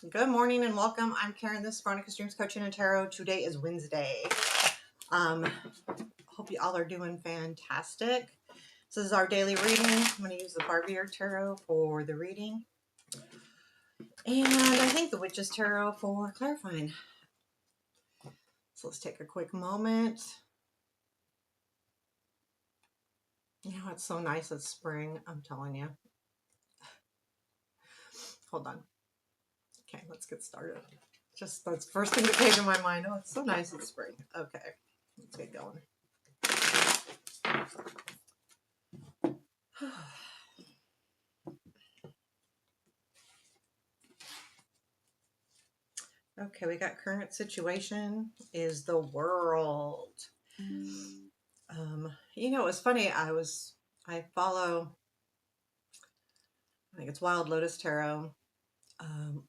Good morning and welcome. I'm Karen. This is Veronica's Dreams Coaching and Tarot. Today is Wednesday. Hope you all are doing fantastic. This is our daily reading. I'm going to use the Barbieri Tarot for the reading. And I think the Witch's Tarot for clarifying. So let's take a quick moment. You know, it's so nice it's spring, I'm telling you. Hold on. Okay, let's get started. Just that's the first thing that came to my mind. Oh, it's so nice it's spring. Okay, let's get going. Okay, we got current situation is the world. You know, it's funny. I follow, I think it's Wild Lotus Tarot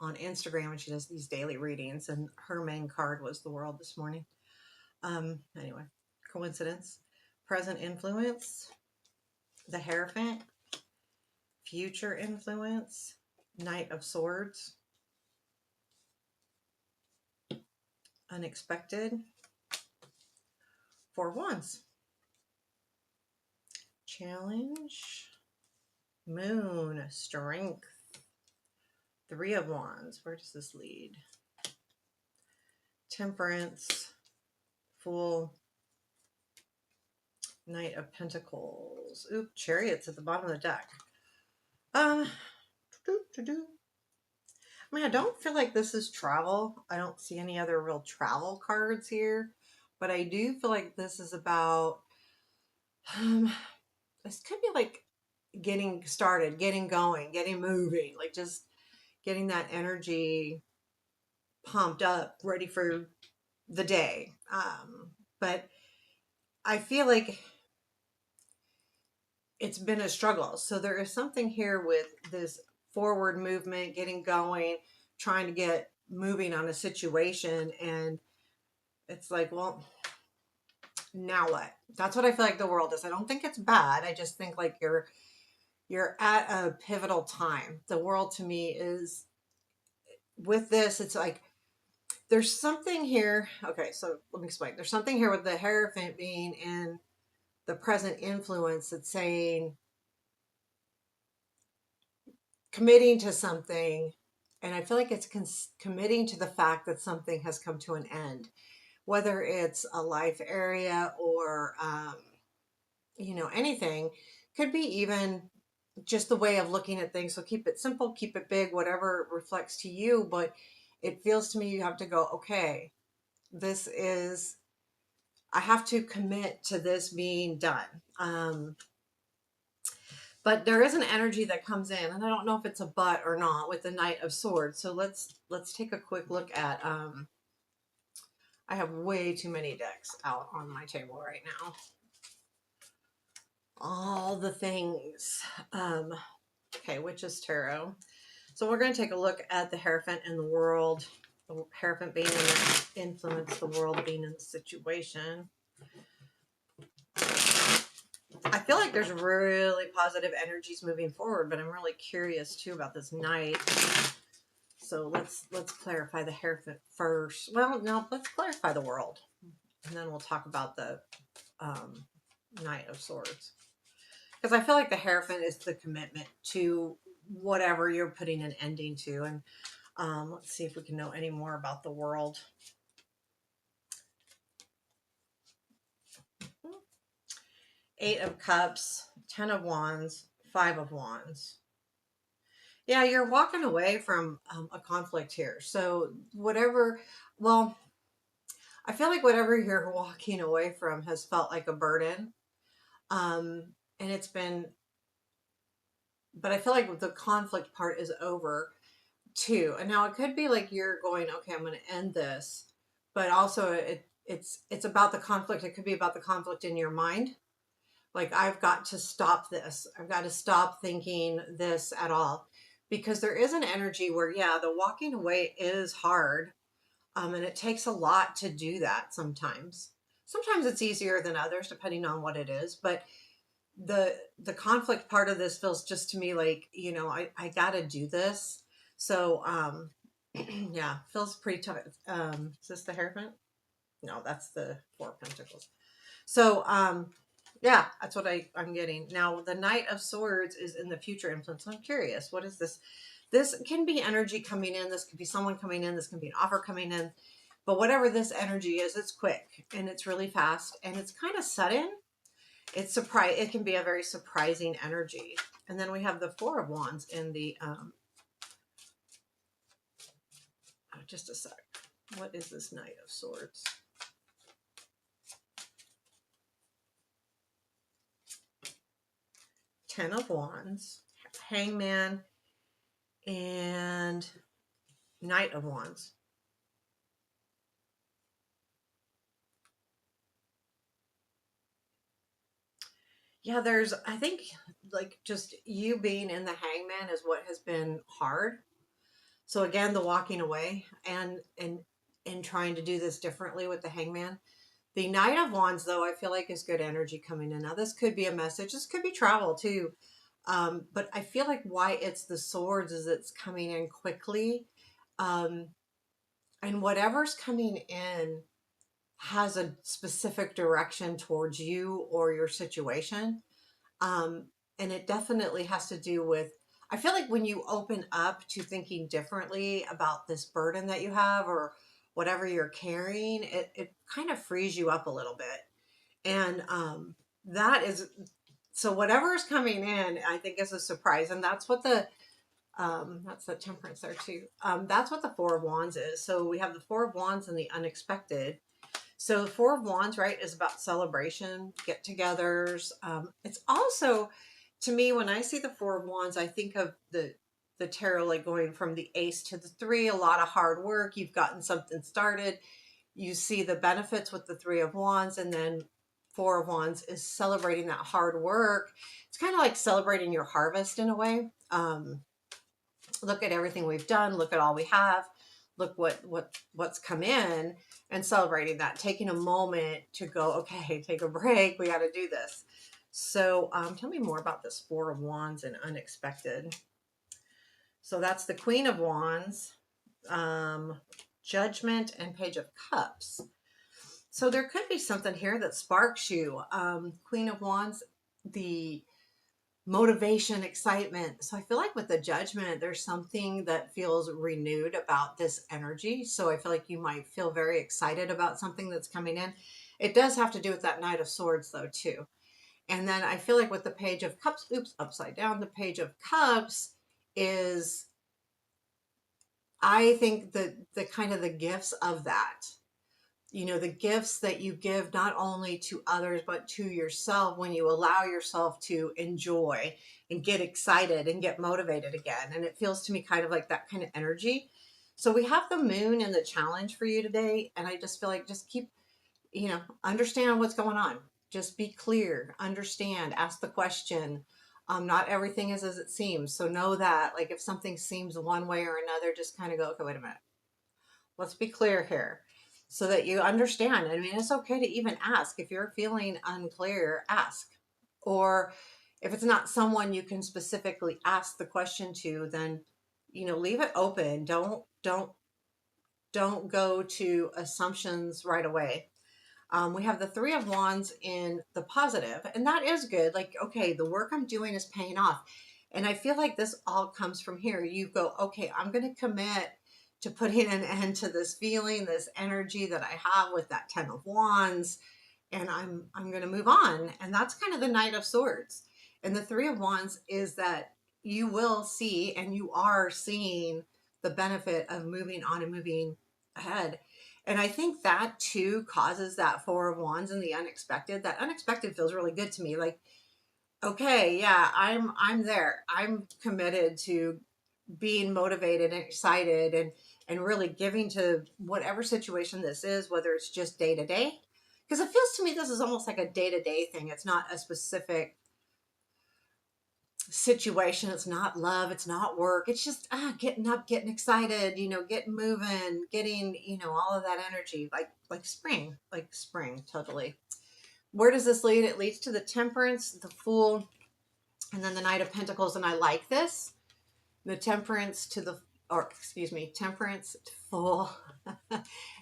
on Instagram, and she does these daily readings, and her main card was the world this morning. Anyway, coincidence, present influence, the Hierophant, future influence, Knight of Swords, unexpected, Four Wands, challenge, moon, strength, Three of Wands. Where does this lead? Temperance, Fool, Knight of Pentacles. Oop, Chariots at the bottom of the deck. I mean, I don't feel like this is travel. I don't see any other real travel cards here, but I do feel like this is about, this could be like getting started, getting going, getting moving, like just getting that energy pumped up, ready for the day. But I feel like it's been a struggle. So there is something here with this forward movement, getting going, trying to get moving on a situation. And it's like, well, now what? That's what I feel like the world is. I don't think it's bad. I just think like you're at a pivotal time. The world to me is with this, it's like there's something here. Okay, so let me explain. There's something here with the Hierophant being in the present influence that's saying committing to something, and I feel like it's committing to the fact that something has come to an end, whether it's a life area or you know, anything. Could be even just the way of looking at things. So keep it simple, keep it big, whatever reflects to you. But it feels to me you have to go, okay, this is, I have to commit to this being done. But there is an energy that comes in, and I don't know if it's a but or not with the Knight of Swords. So let's take a quick look at. I have way too many decks out on my table right now. All the things. Okay, Witch's Tarot. So we're going to take a look at the Hierophant in the world. The Hierophant being in the influence, the world being in the situation. I feel like there's really positive energies moving forward, but I'm really curious too about this Knight. So let's clarify the Hierophant first. Well, no, let's clarify the world, and then we'll talk about the Knight of Swords. Because I feel like the Hierophant is the commitment to whatever you're putting an ending to. And let's see if we can know any more about the world. Eight of Cups, 10 of Wands, 5 of Wands. Yeah, you're walking away from a conflict here. So whatever, well, I feel like whatever you're walking away from has felt like a burden. And it's been, but I feel like the conflict part is over too. And now it could be like you're going, okay, I'm going to end this, but also it's about the conflict. It could be about the conflict in your mind. Like, I've got to stop this. I've got to stop thinking this at all, because there is an energy where, yeah, the walking away is hard. And it takes a lot to do that sometimes. Sometimes it's easier than others, depending on what it is. But the conflict part of this feels just to me like, you know, I got to do this. So Yeah, feels pretty tough. Is this the Hierophant? No, that's the Four of Pentacles. So, yeah, that's what I'm getting. Now, the Knight of Swords is in the future influence. I'm curious, what is this? This can be energy coming in. This could be someone coming in. This can be an offer coming in. But whatever this energy is, it's quick and it's really fast and it's kind of sudden. It's surprise. It can be a very surprising energy. And then we have the Four of Wands in the, just a sec. What is this Knight of Swords? Ten of Wands, Hangman, and Knight of Wands. Yeah, I think, like, just you being in the Hangman is what has been hard. So again, the walking away and trying to do this differently with the Hangman. The Knight of Wands, though, I feel like is good energy coming in. Now, this could be a message. This could be travel too. But I feel like why it's the swords is it's coming in quickly. Um, and whatever's coming in has a specific direction towards you or your situation. Um, and it definitely has to do with, I feel like when you open up to thinking differently about this burden that you have or whatever you're carrying, it kind of frees you up a little bit. And that is, so whatever is coming in, I think is a surprise. And that's the Temperance there too. That's what the Four of Wands is. So we have the Four of Wands and the unexpected. So the Four of Wands, right, is about celebration, get-togethers. It's also, to me, when I see the Four of Wands, I think of the tarot like going from the Ace to the Three. A lot of hard work. You've gotten something started. You see the benefits with the Three of Wands, and then Four of Wands is celebrating that hard work. It's kind of like celebrating your harvest in a way. Look at everything we've done. Look at all we have. Look what's come in, and celebrating that, taking a moment to go, okay, take a break, we got to do this. So tell me more about this Four of Wands and unexpected. So that's the Queen of Wands, um, Judgment, and Page of Cups. So there could be something here that sparks you. Queen of Wands, the motivation, excitement. So I feel like with the Judgment, there's something that feels renewed about this energy. So I feel like you might feel very excited about something that's coming in. It does have to do with that Knight of Swords though too. And then I feel like with the Page of Cups, oops, upside down, the Page of Cups is, I think, the kind of the gifts of that. The gifts that you give not only to others but to yourself when you allow yourself to enjoy and get excited and get motivated again. And it feels to me kind of like that kind of energy. So we have the moon and the challenge for you today, and I just feel like just keep, understand what's going on. Just be clear, understand, ask the question. Not everything is as it seems. So know that, like, if something seems one way or another, just kind of go, okay, wait a minute, let's be clear here, so that you understand. I mean, it's okay to even ask. If you're feeling unclear, ask. Or if it's not someone you can specifically ask the question to, then, leave it open. Don't go to assumptions right away. We have the Three of Wands in the positive, and that is good. Like, okay, the work I'm doing is paying off. And I feel like this all comes from here. You go, okay, I'm going to commit to putting an end to this feeling, this energy that I have with that Ten of Wands, and I'm going to move on. And that's kind of the Knight of Swords. And the Three of Wands is that you will see, and you are seeing, the benefit of moving on and moving ahead. And I think that too causes that Four of Wands and the unexpected. That unexpected feels really good to me. Like, okay, yeah, I'm there. I'm committed to being motivated and excited and really giving to whatever situation this is, whether it's just day to day. Because it feels to me this is almost like a day to day thing. It's not a specific situation. It's not love. It's not work. It's just getting up, getting excited, getting moving, getting, all of that energy, like spring, totally. Where does this lead? It leads to the Temperance, the Fool, and then the Knight of Pentacles. And I like this. The Temperance to the or excuse me, Temperance, Fool,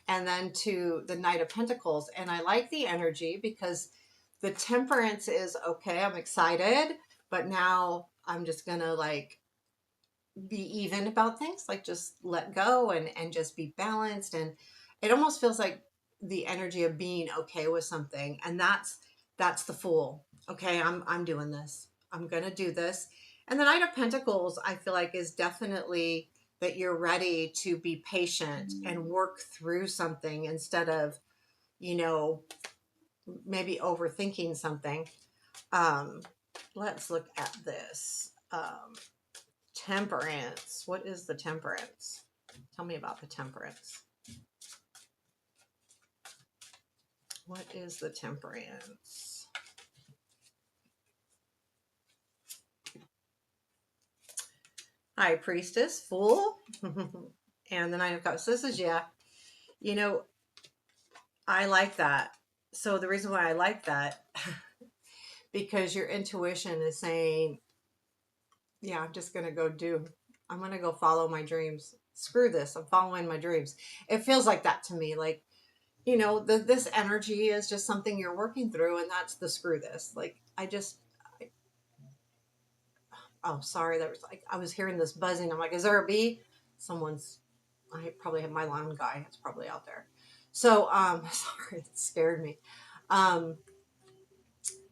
and then to the Knight of Pentacles. And I like the energy because the Temperance is okay, I'm excited, but now I'm just gonna like be even about things, like just let go and just be balanced. And it almost feels like the energy of being okay with something. And that's the Fool. Okay, I'm doing this. I'm gonna do this. And the Knight of Pentacles, I feel like, is definitely that you're ready to be patient and work through something instead of, you know, maybe overthinking something. Um, let's look at this. Temperance. What is the Temperance? Tell me about the Temperance. What is the Temperance? High Priestess, Fool, and the Nine of Cups. This is, yeah, you know, I like that. So the reason why I like that, because your intuition is saying, yeah, I'm just going to go do, I'm going to go follow my dreams. Screw this. I'm following my dreams. It feels like that to me. Like, you know, this energy is just something you're working through, and that's the screw this. Like, oh, sorry, that was like, I was hearing this buzzing. I'm like, is there a bee? Someone's, I probably have my lawn guy. It's probably out there. So, sorry, it scared me. Um,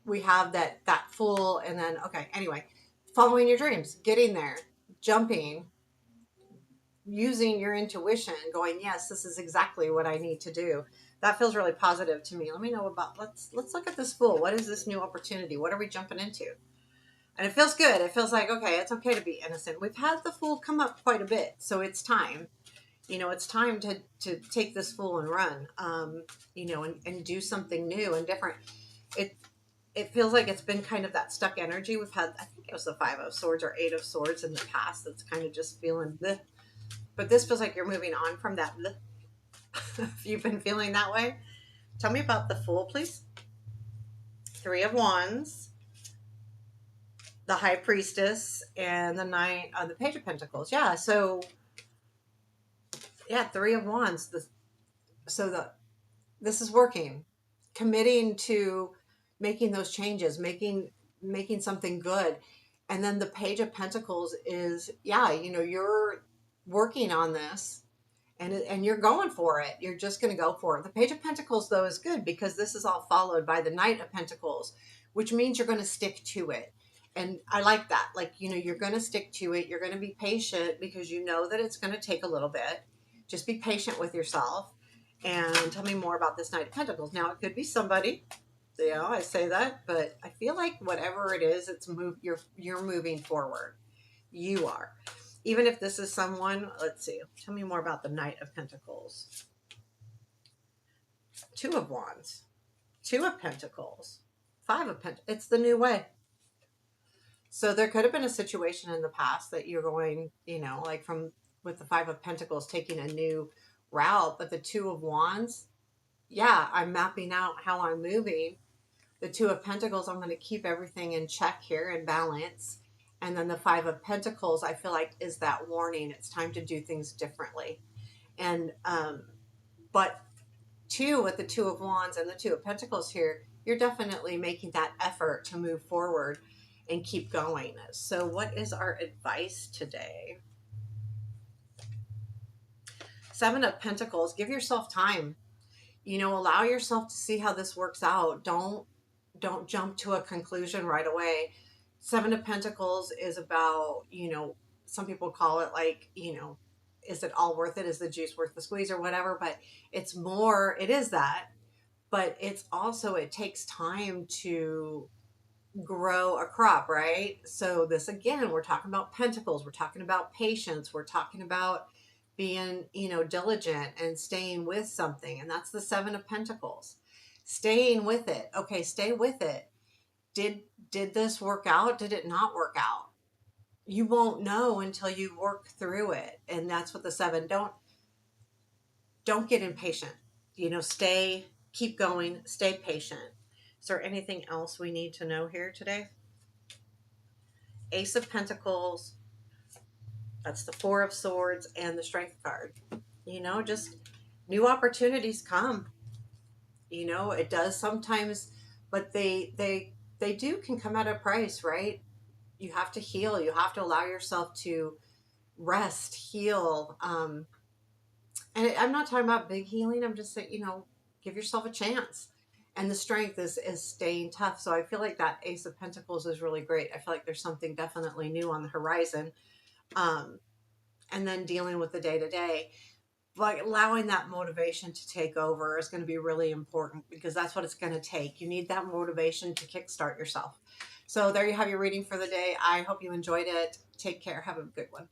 we have that Fool, and then, okay, anyway, following your dreams, getting there, jumping, using your intuition, going, yes, this is exactly what I need to do. That feels really positive to me. Let me know about, let's look at this Fool. What is this new opportunity? What are we jumping into? And it feels good. It feels like, okay, it's okay to be innocent. We've had the Fool come up quite a bit, so it's time. You know, it's time to take this Fool and run. You know, and do something new and different. It it feels like it's been kind of that stuck energy we've had. I think it was the Five of Swords or Eight of Swords in the past. That's kind of just feeling the. But this feels like you're moving on from that. If you've been feeling that way, tell me about the Fool, please. Three of Wands, the High Priestess, and the Knight, the Page of Pentacles. Yeah, so yeah, Three of Wands. So this is working, committing to making those changes, making something good. And then the Page of Pentacles is, yeah, you know, you're working on this, and you're going for it. You're just going to go for it. The Page of Pentacles, though, is good because this is all followed by the Knight of Pentacles, which means you're going to stick to it. And I like that. Like, you know, you're going to stick to it. You're going to be patient because you know that it's going to take a little bit. Just be patient with yourself. And tell me more about this Knight of Pentacles. Now, it could be somebody. You know, I say that, but I feel like whatever it is, you're moving forward. You are. Even if this is someone, let's see, tell me more about the Knight of Pentacles. Two of Wands, Two of Pentacles, Five of Pentacles. It's the new way. So there could have been a situation in the past that you're going, you know, like from with the Five of Pentacles taking a new route, but the Two of Wands, yeah, I'm mapping out how I'm moving. The Two of Pentacles, I'm going to keep everything in check here and balance. And then the Five of Pentacles, I feel like is that warning. It's time to do things differently. And but two, with the Two of Wands and the Two of Pentacles here, you're definitely making that effort to move forward and keep going. So what is our advice today? Seven of Pentacles, give yourself time. You know, allow yourself to see how this works out. Don't jump to a conclusion right away. Seven of Pentacles is about, you know, some people call it like, you know, is it all worth it? Is the juice worth the squeeze or whatever? But it's more, it is that, but it's also, it takes time to grow a crop, right? So this, again, we're talking about pentacles, we're talking about patience, we're talking about being, you know, diligent and staying with something. And that's the Seven of Pentacles. Staying with it. Okay, stay with it. Did this work out? Did it not work out? You won't know until you work through it. And that's what the seven, don't get impatient. You know, keep going, stay patient. Is there anything else we need to know here today? Ace of Pentacles, That's the Four of Swords and the Strength card. You know, just new opportunities come. You know, it does sometimes, but they do can come at a price, right? You have to heal. You have to allow yourself to rest, heal. And I'm not talking about big healing. I'm just saying, you know, give yourself a chance. And the strength is staying tough. So I feel like that Ace of Pentacles is really great. I feel like there's something definitely new on the horizon. Um, and then dealing with the day to day, like allowing that motivation to take over is going to be really important because that's what it's going to take. You need that motivation to kickstart yourself. So there you have your reading for the day. I hope you enjoyed it. Take care. Have a good one.